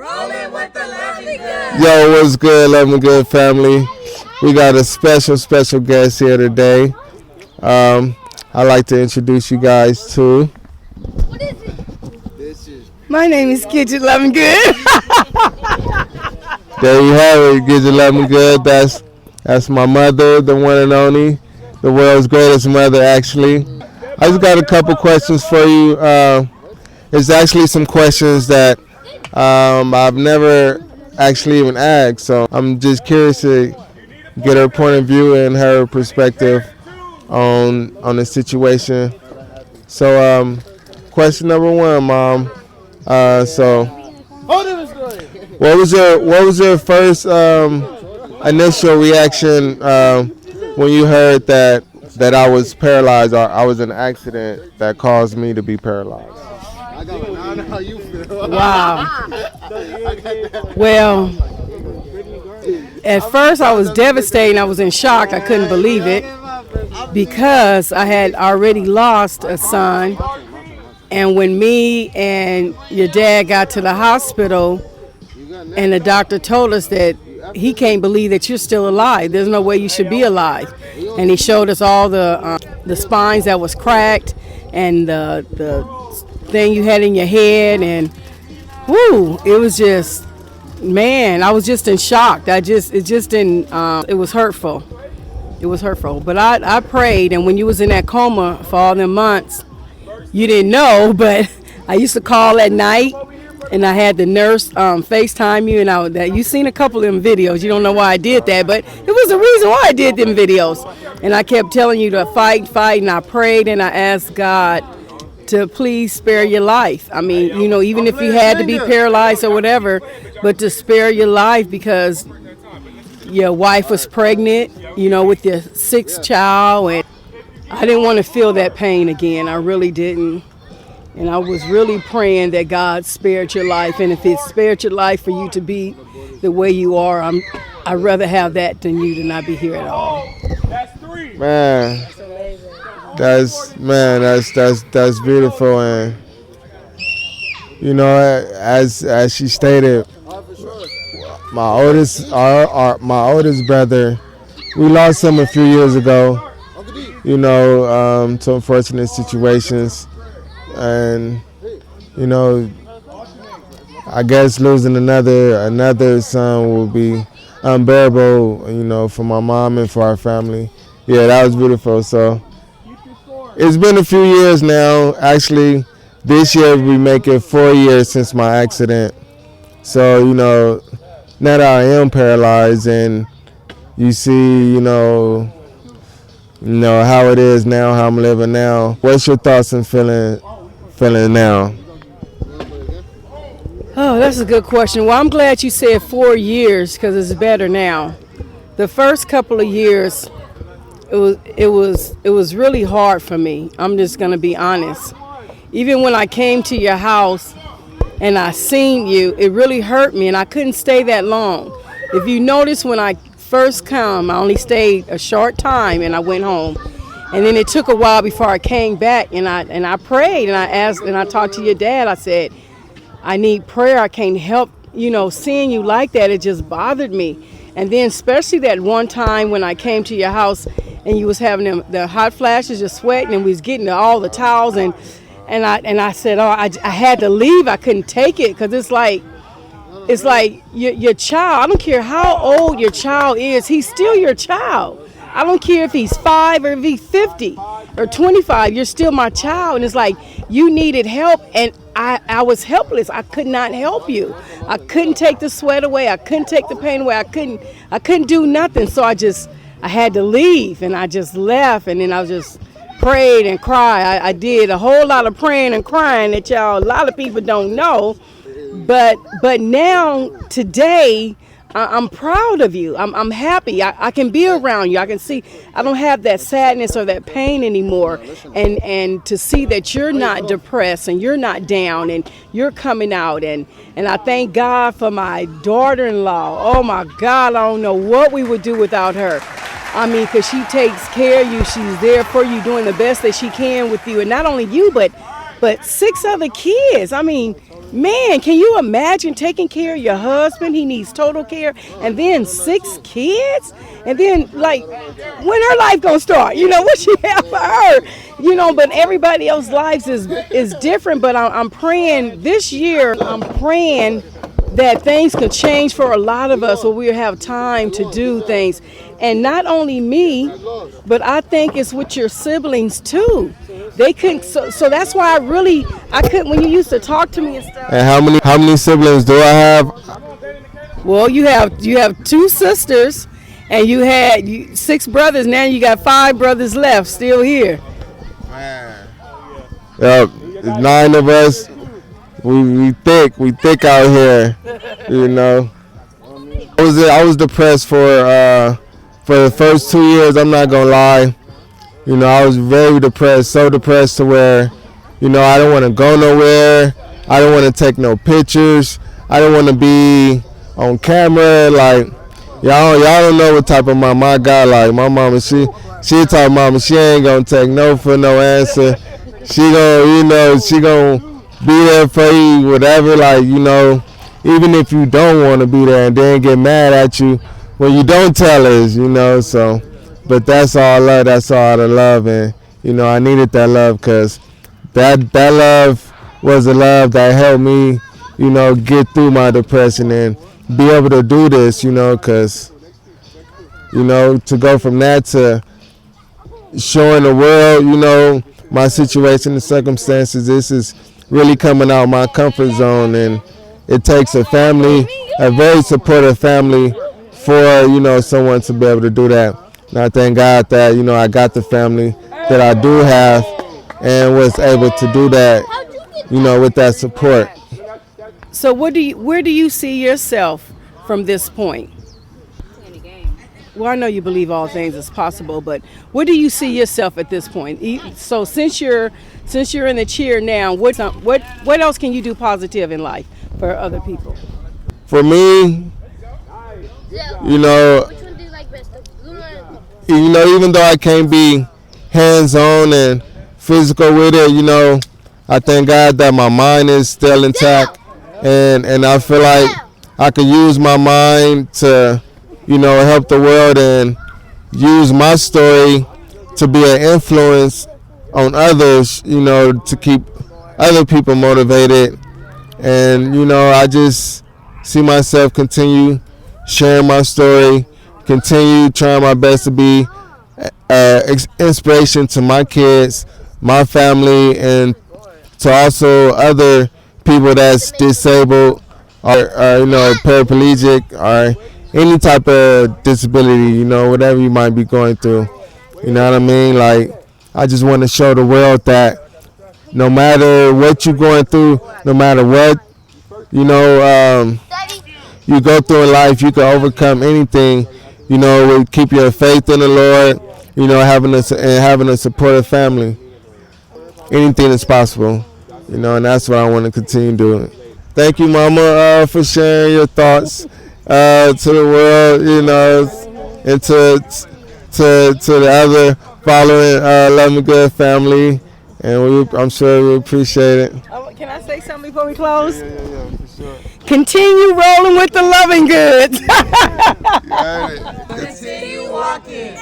Rolling with the Loving Good. Yo, what's good, Loving Good family? We got a special guest here today. I'd like to introduce you guys to. What is it? My name is Gidget LovinGood. There you have it, Gidget LovinGood. That's my mother, the one and only, the world's greatest mother, actually. I just got a couple questions for you. It's actually some questions that I've never actually even asked, so I'm just curious to get her point of view and her perspective on the situation. So, question number one, Mom. What was your first initial reaction when you heard that I was paralyzed, or I was in an accident that caused me to be paralyzed? I know how you feel. Wow. Well, at first I was devastated. I was in shock. I couldn't believe it because I had already lost a son. And when me and your dad got to the hospital and the doctor told us that he can't believe that you're still alive. There's no way you should be alive. And he showed us all the spines that was cracked and the thing you had in your head, and whoo, it was just, man, I was just in shock. It was hurtful. It was hurtful. But I prayed, and when you was in that coma for all them months, you didn't know, but I used to call at night, and I had the nurse FaceTime you, and you seen a couple of them videos. You don't know why I did that, but it was the reason why I did them videos. And I kept telling you to fight, and I prayed, and I asked God to please spare your life. I mean, even if you had to be paralyzed or whatever, but to spare your life because your wife was pregnant, with your sixth child, and I didn't want to feel that pain again. I really didn't. And I was really praying that God spared your life. And if it spared your life for you to be the way you are, I'd rather have that than you to not be here at all. Man, that's beautiful. And as she stated, my oldest brother, we lost him a few years ago. To unfortunate situations, and I guess losing another son will be unbearable, for my mom and for our family. Yeah, that was beautiful. So it's been a few years now. Actually, this year we make it 4 years since my accident. So now that I am paralyzed, and you see, how it is now, how I'm living now. What's your thoughts and feeling now? Oh, that's a good question. Well, I'm glad you said 4 years because it's better now. The first couple of years, it was really hard for me. I'm just gonna be honest. Even when I came to your house and I seen you, it really hurt me, and I couldn't stay that long. If you notice, when I first come, I only stayed a short time and I went home, and then it took a while before I came back, and I prayed, and I asked, and I talked to your dad. I said, I need prayer. I can't help seeing you like that. It just bothered me. And then especially that one time when I came to your house and you was having the hot flashes, just sweating, and we was getting all the towels, and I said, I had to leave. I couldn't take it because it's like your child. I don't care how old your child is, he's still your child. I don't care if he's 5 or if he's 50 or 25, you're still my child. And it's like, you needed help, and I was helpless. I could not help you. I couldn't take the sweat away. I couldn't take the pain away. I couldn't do nothing. So I had to leave, and I just left, and then I just prayed and cried. I did a whole lot of praying and crying that a lot of people don't know. But now, today, I'm proud of you. I'm happy. I can be around you. I can see I don't have that sadness or that pain anymore. And to see that you're not depressed and you're not down and you're coming out. And I thank God for my daughter-in-law. Oh, my God, I don't know what we would do without her. I mean, because she takes care of you. She's there for you, doing the best that she can with you. And not only you, but 6 other kids. I mean, Man, can you imagine taking care of your husband? He needs total care. And then 6 kids? And then, like, when her life gonna start? You know, what she have for her? You know, but everybody else's lives is different. But I'm praying this year, I'm praying that things could change for a lot of us where we'll have time to do things. And not only me, but I think it's with your siblings too. They couldn't, so that's why I couldn't, when you used to talk to me and stuff. And how many siblings do I have? Well, you have 2 sisters, and you had 6 brothers. Now you got 5 brothers left still here. Man. Yep, 9 of us. We thick out here, you know. I was depressed for the first 2 years. I'm not gonna lie, you know, I was very depressed, so depressed to where, you know, I don't want to go nowhere. I don't want to take no pictures. I don't want to be on camera. Like y'all don't know what type of mom I got. Like my mama, she type of mama. She ain't gonna take no for no answer. She gonna be there for you, whatever, like, you know, even if you don't want to be there and then get mad at you when you don't tell us, you know, so, but that's all love, that's all the love, and, you know, I needed that love because that love was the love that helped me, you know, get through my depression and be able to do this, you know, because, you know, to go from that to showing the world, you know, my situation and circumstances, this is really coming out of my comfort zone, and it takes a family, a very supportive family, for, you know, someone to be able to do that. And I thank God that, you know, I got the family that I do have and was able to do that, you know, with that support. So where do you see yourself from this point? Well, I know you believe all things is possible, but where do you see yourself at this point? So since you're in the chair now, what else can you do positive in life for other people? For me, you know, even though I can't be hands-on and physical with it, you know, I thank God that my mind is still intact, and I feel like I could use my mind to, you know, help the world and use my story to be an influence on others, you know, to keep other people motivated. And, you know, I just see myself continue sharing my story, continue trying my best to be inspiration to my kids, my family, and to also other people that's disabled or you know, paraplegic or any type of disability, you know, whatever you might be going through. You know what I mean? Like, I just want to show the world that no matter what you're going through, no matter what, you know, you go through in life, you can overcome anything, you know, keep your faith in the Lord, you know, having a supportive family. Anything is possible, you know, and that's what I want to continue doing. Thank you, Mama, for sharing your thoughts to the world, you know, and to the other following LovinGood family, and I'm sure we appreciate it. Can I say something before we close? Yeah, for sure. Continue rolling with the LovinGoods. Got it. Continue walking.